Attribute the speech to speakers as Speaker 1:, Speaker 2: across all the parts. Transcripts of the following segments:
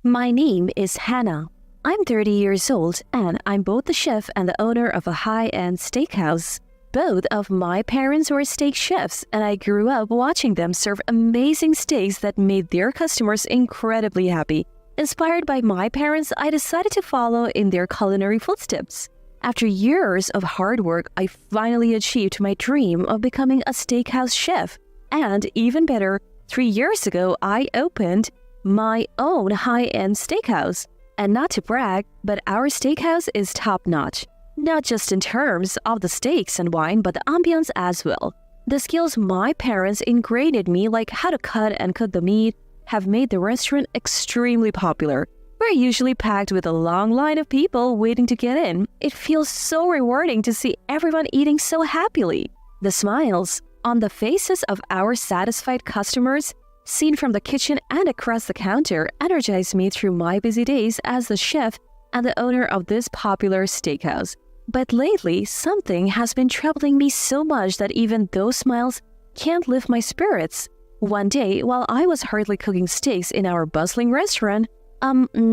Speaker 1: My name is Hannah. I'm 30 years old and I'm both the chef and the owner of a high-end steakhouse. Both of my parents were steak chefs and I grew up watching them serve amazing steaks that made their customers incredibly happy. Inspired by my parents, I decided to follow in their culinary footsteps. After years of hard work, I finally achieved my dream of becoming a steakhouse chef. And even better, 3 years ago, I opened my own high-end steakhouse. And not to brag, but our steakhouse is top-notch. Not just in terms of the steaks and wine, but the ambience as well. The skills my parents ingrained in me, like how to cut and cook the meat, have made the restaurant extremely popular. We're usually packed with a long line of people waiting to get in. It feels so rewarding to see everyone eating so happily. The smiles on the faces of our satisfied customers, seen from the kitchen and across the counter, energize me through my busy days as the chef and the owner of this popular steakhouse. But lately, something has been troubling me so much that even those smiles can't lift my spirits. One day, while I was hurriedly cooking steaks in our bustling restaurant,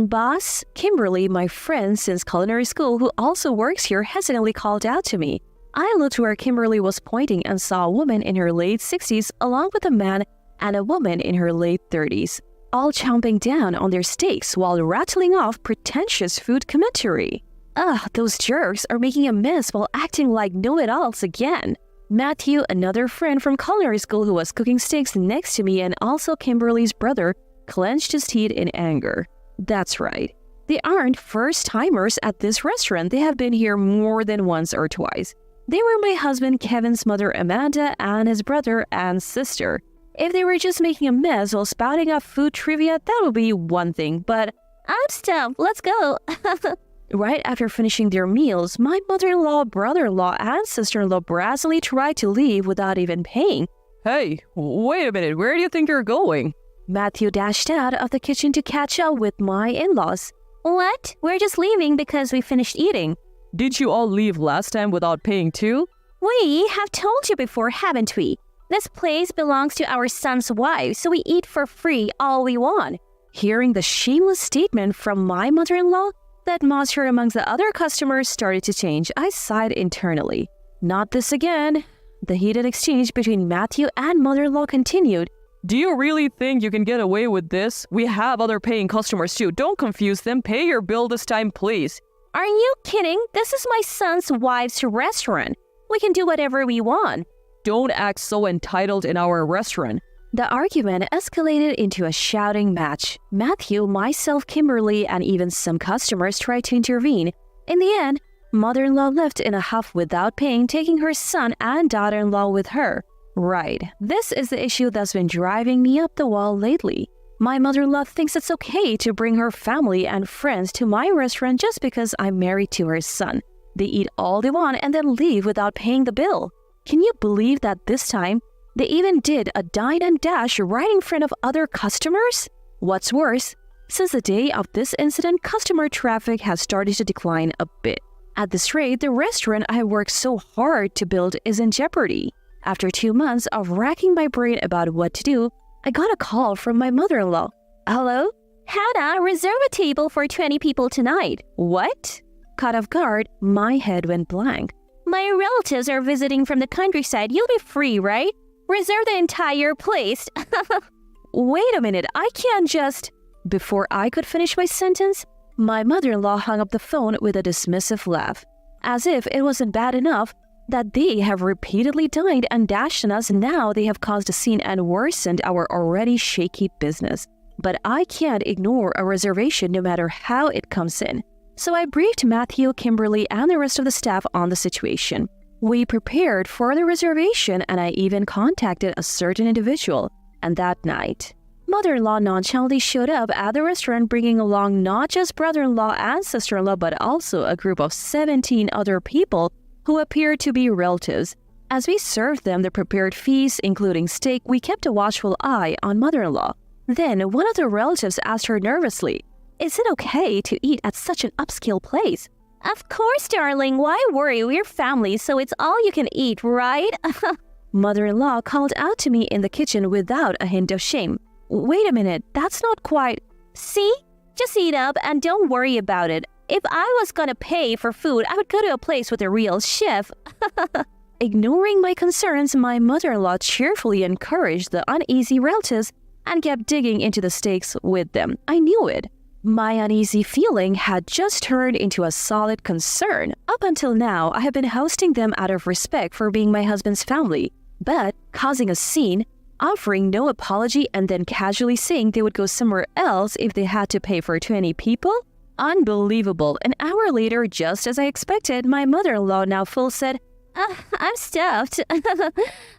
Speaker 1: boss, Kimberly, my friend since culinary school who also works here, hesitantly called out to me. I looked where Kimberly was pointing and saw a woman in her late 60s along with a man and a woman in her late 30s, all chomping down on their steaks while rattling off pretentious food commentary. Those jerks are making a mess while acting like know-it-alls again. Matthew, another friend from culinary school who was cooking steaks next to me and also Kimberly's brother, clenched his teeth in anger. That's right. They aren't first-timers at this restaurant. They have been here more than once or twice. They were my husband Kevin's mother Amanda and his brother and sister. If they were just making a mess while spouting off food trivia, that would be one thing, but I'm stuffed, let's go. Right after finishing their meals, my mother-in-law, brother-in-law, and sister-in-law brazenly tried to leave without even paying.
Speaker 2: Hey, wait a minute, where do you think you're going?
Speaker 1: Matthew dashed out of the kitchen to catch up with my in-laws. What? We're just leaving because we finished eating.
Speaker 2: Did you all leave last time without paying too?
Speaker 1: We have told you before, haven't we? This place belongs to our son's wife, so we eat for free all we want. Hearing the shameless statement from my mother-in-law, the atmosphere amongst the other customers started to change. I sighed internally. Not this again. The heated exchange between Matthew and mother-in-law continued.
Speaker 2: Do you really think you can get away with this? We have other paying customers too. Don't confuse them. Pay your bill this time, please.
Speaker 1: Are you kidding? This is my son's wife's restaurant. We can do whatever we want.
Speaker 2: Don't act so entitled in our restaurant.
Speaker 1: The argument escalated into a shouting match. Matthew, myself, Kimberly, and even some customers tried to intervene. In the end, mother-in-law left in a huff without paying, taking her son and daughter-in-law with her. Right, this is the issue that's been driving me up the wall lately. My mother-in-law thinks it's okay to bring her family and friends to my restaurant just because I'm married to her son. They eat all they want and then leave without paying the bill. Can you believe that this time, they even did a dine and dash right in front of other customers? What's worse, since the day of this incident, customer traffic has started to decline a bit. At this rate, the restaurant I worked so hard to build is in jeopardy. After 2 months of racking my brain about what to do, I got a call from my mother-in-law. Hello? Hannah, reserve a table for 20 people tonight. What? Caught off guard, my head went blank. My relatives are visiting from the countryside. You'll be free, right? Reserve the entire place. Wait a minute, I can't just... Before I could finish my sentence, my mother-in-law hung up the phone with a dismissive laugh. As if it wasn't bad enough that they have repeatedly dined and dashed on us, now they have caused a scene and worsened our already shaky business. But I can't ignore a reservation no matter how it comes in. So I briefed Matthew, Kimberly, and the rest of the staff on the situation. We prepared for the reservation and I even contacted a certain individual. And that night, mother-in-law nonchalantly showed up at the restaurant bringing along not just brother-in-law and sister-in-law but also a group of 17 other people who appeared to be relatives. As we served them the prepared feast, including steak, we kept a watchful eye on mother-in-law. Then one of the relatives asked her nervously, "Is it okay to eat at such an upscale place?" "Of course, darling. Why worry? We're family, so it's all you can eat, right?" Mother-in-law called out to me in the kitchen without a hint of shame. "Wait a minute, that's not quite..." "See? Just eat up and don't worry about it. If I was gonna pay for food, I would go to a place with a real chef. Ignoring my concerns, my mother-in-law cheerfully encouraged the uneasy relatives and kept digging into the steaks with them. I knew it. My uneasy feeling had just turned into a solid concern. Up until now, I have been hosting them out of respect for being my husband's family, but causing a scene, offering no apology and then casually saying they would go somewhere else if they had to pay for 20 people? Unbelievable. An hour later, just as I expected, my mother-in-law, now full, said, I'm stuffed.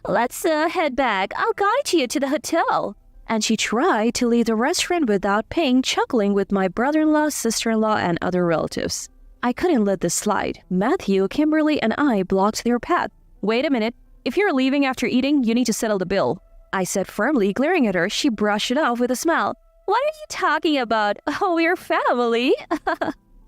Speaker 1: Let's head back. I'll guide you to the hotel. And she tried to leave the restaurant without paying, chuckling with my brother-in-law, sister-in-law, and other relatives. I couldn't let this slide. Matthew, Kimberly, and I blocked their path. Wait a minute. If you're leaving after eating, you need to settle the bill, I said firmly, glaring at her. She brushed it off with a smile. What are you talking about? Oh, we're family.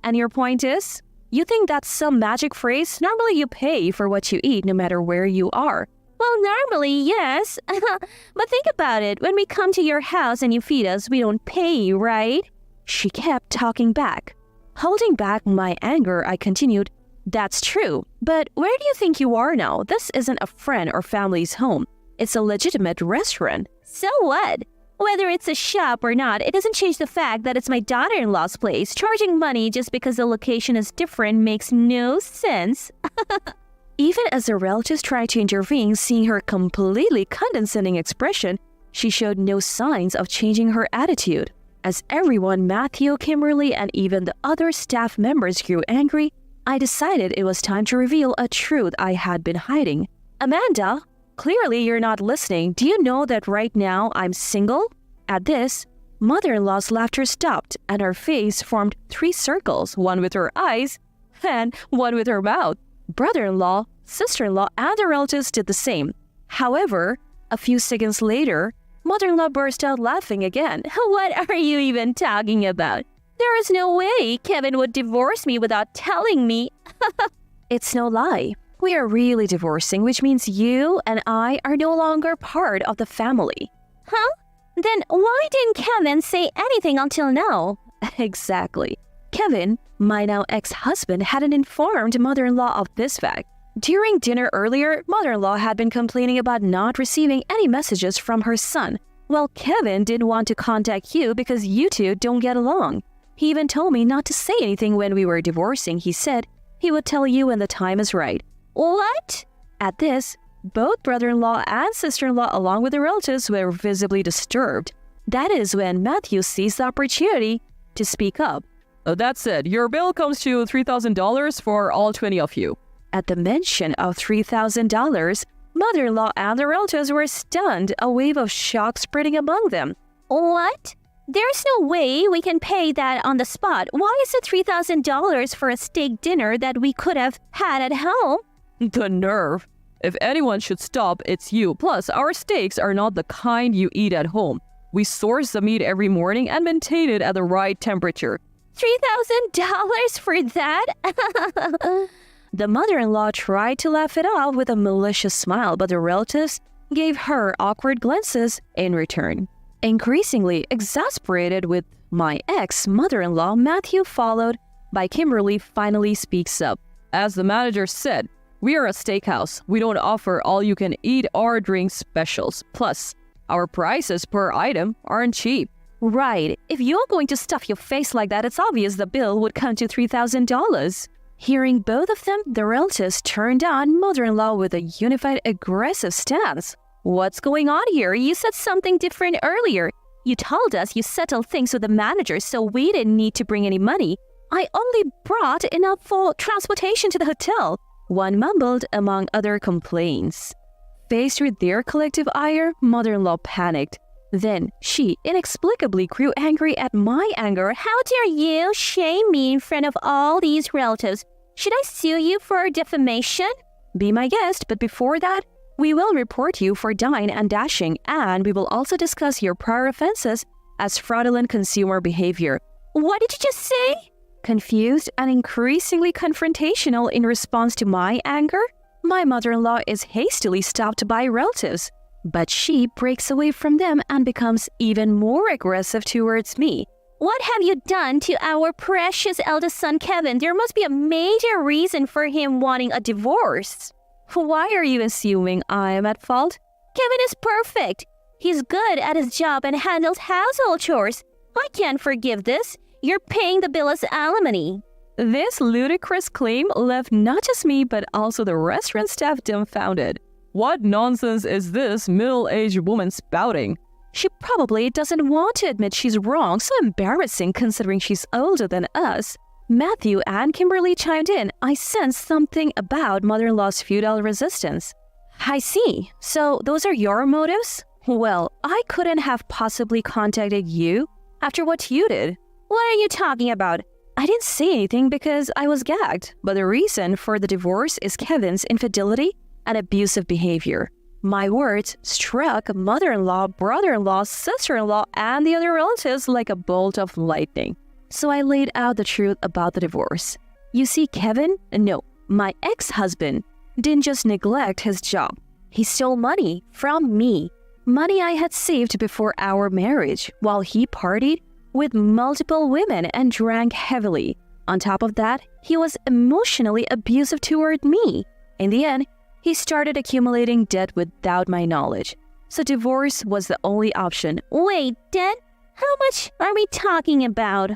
Speaker 1: And your point is? You think that's some magic phrase? Normally you pay for what you eat no matter where you are. Well, normally, yes. But think about it. When we come to your house and you feed us, we don't pay, right? She kept talking back. Holding back my anger, I continued, That's true. But where do you think you are now? This isn't a friend or family's home. It's a legitimate restaurant. So what? Whether it's a shop or not, it doesn't change the fact that it's my daughter-in-law's place. Charging money just because the location is different makes no sense. Even as the relatives tried to intervene, seeing her completely condescending expression, she showed no signs of changing her attitude. As everyone, Matthew, Kimberly, and even the other staff members grew angry, I decided it was time to reveal a truth I had been hiding. Amanda, clearly you're not listening. Do you know that right now I'm single? At this, mother-in-law's laughter stopped and her face formed 3 circles, one with her eyes and one with her mouth. Brother-in-law, sister-in-law, and the relatives did the same. However, a few seconds later, mother-in-law burst out laughing again. What are you even talking about? There is no way Kevin would divorce me without telling me. It's no lie. We are really divorcing, which means you and I are no longer part of the family. Huh? Then why didn't Kevin say anything until now? Exactly. Kevin, my now ex-husband, hadn't informed mother-in-law of this fact. During dinner earlier, mother-in-law had been complaining about not receiving any messages from her son. Well, Kevin didn't want to contact you because you two don't get along. He even told me not to say anything when we were divorcing. He said he would tell you when the time is right. What? At this, both brother-in-law and sister-in-law along with the relatives were visibly disturbed. That is when Matthew seized the opportunity to speak up.
Speaker 2: That said, your bill comes to $3,000 for all 20 of you.
Speaker 1: At the mention of $3,000, mother-in-law and the relatives were stunned, a wave of shock spreading among them. What? There's no way we can pay that on the spot. Why is it $3,000 for a steak dinner that we could have had at home?
Speaker 2: The nerve. If anyone should stop, it's you. Plus, our steaks are not the kind you eat at home. We source the meat every morning and maintain it at the right temperature.
Speaker 1: $3,000 for that? The mother-in-law tried to laugh it off with a malicious smile, but the relatives gave her awkward glances in return. Increasingly exasperated with my ex-mother-in-law, Matthew, followed by Kimberly, finally speaks up.
Speaker 2: As the manager said, we are a steakhouse. We don't offer all-you-can-eat or drink specials. Plus, our prices per item aren't cheap.
Speaker 1: Right. If you're going to stuff your face like that, it's obvious the bill would come to $3,000. Hearing both of them, the relatives turned on mother-in-law with a unified aggressive stance. What's going on here? You said something different earlier. You told us you settled things with the manager, so we didn't need to bring any money. I only brought enough for transportation to the hotel, one mumbled among other complaints. Faced with their collective ire, mother-in-law panicked. Then she inexplicably grew angry at my anger. How dare you shame me in front of all these relatives? Should I sue you for defamation? Be my guest, but before that, we will report you for dine and dashing, and we will also discuss your prior offenses as fraudulent consumer behavior. What did you just say? Confused and increasingly confrontational in response to my anger, my mother-in-law is hastily stopped by relatives, but she breaks away from them and becomes even more aggressive towards me. What have you done to our precious eldest son, Kevin? There must be a major reason for him wanting a divorce.
Speaker 2: Why are you assuming I am at fault?
Speaker 1: Kevin is perfect. He's good at his job and handles household chores. I can't forgive this. You're paying the bill as alimony.
Speaker 2: This ludicrous claim left not just me but also the restaurant staff dumbfounded. What nonsense is this middle-aged woman spouting?
Speaker 1: She probably doesn't want to admit she's wrong, so embarrassing considering she's older than us. Matthew and Kimberly chimed in. I sensed something about mother-in-law's feudal resistance. I see. So those are your motives? Well, I couldn't have possibly contacted you after what you did. What are you talking about? I didn't say anything because I was gagged, but the reason for the divorce is Kevin's infidelity and abusive behavior. My words struck mother-in-law, brother-in-law, sister-in-law, and the other relatives like a bolt of lightning. So I laid out the truth about the divorce. You see, Kevin, no, my ex-husband, didn't just neglect his job. He stole money from me. Money I had saved before our marriage, while he partied with multiple women and drank heavily. On top of that, he was emotionally abusive toward me. In the end, he started accumulating debt without my knowledge. So divorce was the only option. Wait, debt? How much are we talking about?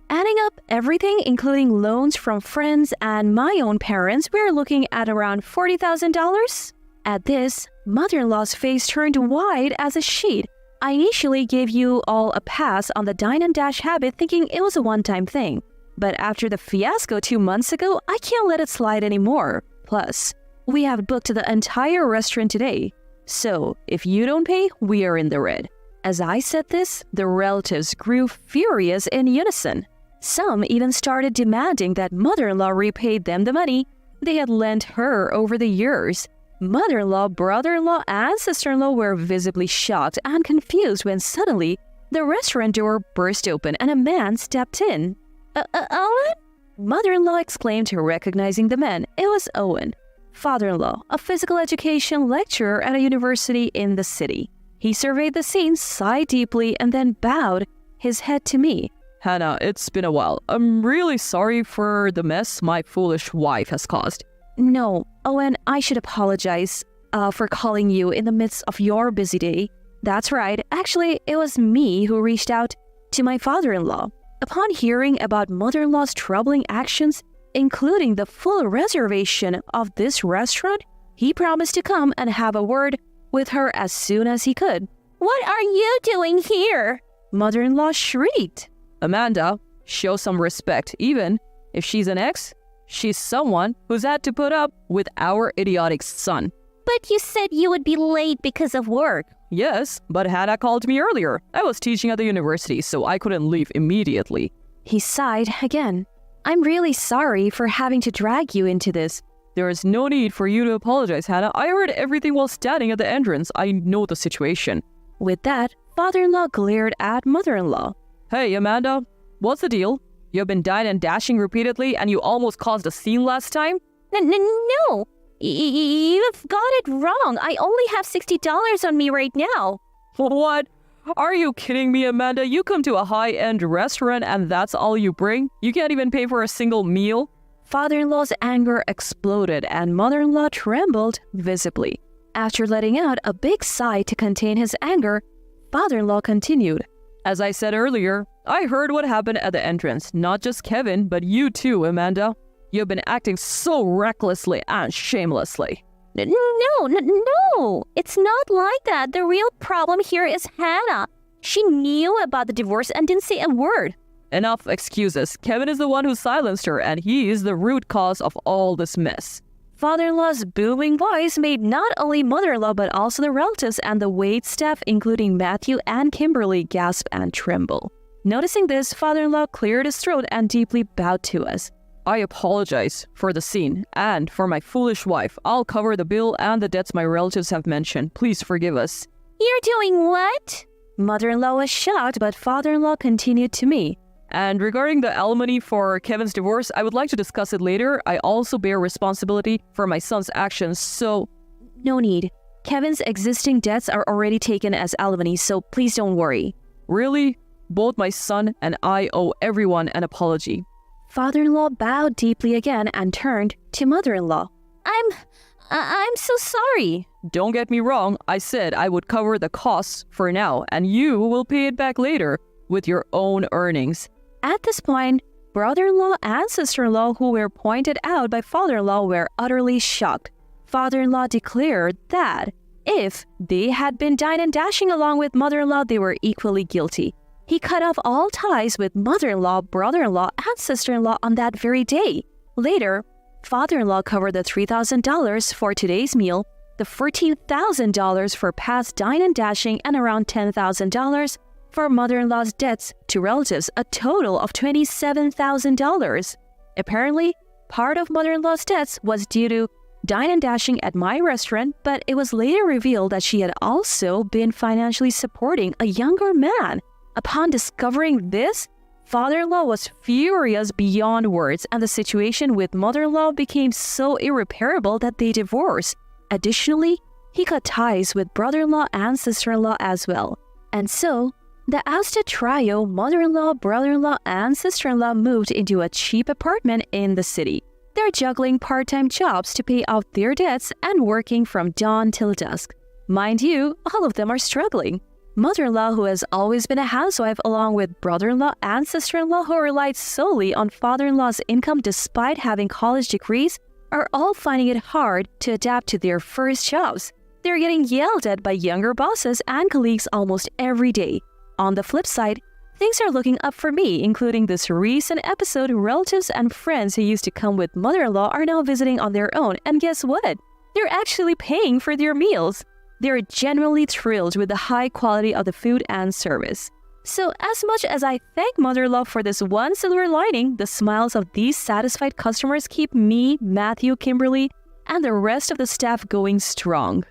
Speaker 1: Adding up everything, including loans from friends and my own parents, we're looking at around $40,000. At this, mother-in-law's face turned wide as a sheet. I initially gave you all a pass on the dine and dash habit thinking it was a one-time thing. But after the fiasco 2 months ago, I can't let it slide anymore. Plus, we have booked the entire restaurant today. So, if you don't pay, we are in the red. As I said this, the relatives grew furious in unison. Some even started demanding that mother-in-law repay them the money they had lent her over the years. Mother-in-law, brother-in-law, and sister-in-law were visibly shocked and confused when suddenly the restaurant door burst open and a man stepped in. Owen? Mother-in-law exclaimed, recognizing the man. It was Owen, father-in-law, a physical education lecturer at a university in the city. He surveyed the scene, sighed deeply, and then bowed his head to me.
Speaker 2: Hannah, it's been a while. I'm really sorry for the mess my foolish wife has caused.
Speaker 1: No, Owen, I should apologize for calling you in the midst of your busy day. That's right. Actually, it was me who reached out to my father-in-law. Upon hearing about mother-in-law's troubling actions, including the full reservation of this restaurant, he promised to come and have a word with her as soon as he could. What are you doing here? Mother-in-law shrieked.
Speaker 2: Amanda, show some respect. Even if she's an ex, she's someone who's had to put up with our idiotic son.
Speaker 1: But you said you would be late because of work.
Speaker 2: Yes, but Hannah called me earlier. I was teaching at the university, so I couldn't leave immediately.
Speaker 1: He sighed again. I'm really sorry for having to drag you into this.
Speaker 2: There is no need for you to apologize, Hannah. I heard everything while standing at the entrance. I know the situation.
Speaker 1: With that, father-in-law glared at mother-in-law.
Speaker 2: Hey, Amanda, what's the deal? You've been dying and dashing repeatedly and you almost caused a scene last time?
Speaker 1: No, you've got it wrong. I only have $60 on me right now.
Speaker 2: What? Are you kidding me, Amanda? You come to a high-end restaurant and that's all you bring? You can't even pay for a single meal?
Speaker 1: Father-in-law's anger exploded and mother-in-law trembled visibly. After letting out a big sigh to contain his anger, father-in-law continued.
Speaker 2: As I said earlier, I heard what happened at the entrance. Not just Kevin, but you too, Amanda. You've been acting so recklessly and shamelessly.
Speaker 1: No. It's not like that. The real problem here is Hannah. She knew about the divorce and didn't say a word.
Speaker 2: Enough excuses. Kevin is the one who silenced her, and he is the root cause of all this mess.
Speaker 1: Father-in-law's booming voice made not only mother-in-law but also the relatives and the wait staff, including Matthew and Kimberly, gasp and tremble. Noticing this, father-in-law cleared his throat and deeply bowed to us.
Speaker 2: I apologize for the scene and for my foolish wife. I'll cover the bill and the debts my relatives have mentioned. Please forgive us.
Speaker 1: You're doing what? Mother-in-law was shocked, but father-in-law continued to me.
Speaker 2: And regarding the alimony for Kevin's divorce, I would like to discuss it later. I also bear responsibility for my son's actions, so...
Speaker 1: No need. Kevin's existing debts are already taken as alimony, so please don't worry.
Speaker 2: Really? Both my son and I owe everyone an apology.
Speaker 1: Father-in-law bowed deeply again and turned to mother-in-law. I'm so sorry.
Speaker 2: Don't get me wrong, I said I would cover the costs for now, and you will pay it back later with your own earnings.
Speaker 1: At this point, brother-in-law and sister-in-law who were pointed out by father-in-law were utterly shocked. Father-in-law declared that if they had been dine and dashing along with mother-in-law, they were equally guilty. He cut off all ties with mother-in-law, brother-in-law, and sister-in-law on that very day. Later, father-in-law covered the $3,000 for today's meal, the $14,000 for past dine and dashing, and around $10,000 for mother-in-law's debts to relatives, a total of $27,000. Apparently, part of mother-in-law's debts was due to dine and dashing at my restaurant, but it was later revealed that she had also been financially supporting a younger man. Upon discovering this, father-in-law was furious beyond words, and the situation with mother-in-law became so irreparable that they divorced. Additionally, he cut ties with brother-in-law and sister-in-law as well. And so, the ousted trio, mother-in-law, brother-in-law, and sister-in-law, moved into a cheap apartment in the city. They're juggling part-time jobs to pay off their debts and working from dawn till dusk. Mind you, all of them are struggling. Mother-in-law, who has always been a housewife, along with brother-in-law and sister-in-law who relied solely on father-in-law's income despite having college degrees, are all finding it hard to adapt to their first jobs. They're getting yelled at by younger bosses and colleagues almost every day. On the flip side, things are looking up for me, including this recent episode. Relatives and friends who used to come with mother-in-law are now visiting on their own, and guess what? They're actually paying for their meals. They're genuinely thrilled with the high quality of the food and service. So as much as I thank mother-in-law for this one silver lining, the smiles of these satisfied customers keep me, Matthew, Kimberly, and the rest of the staff going strong.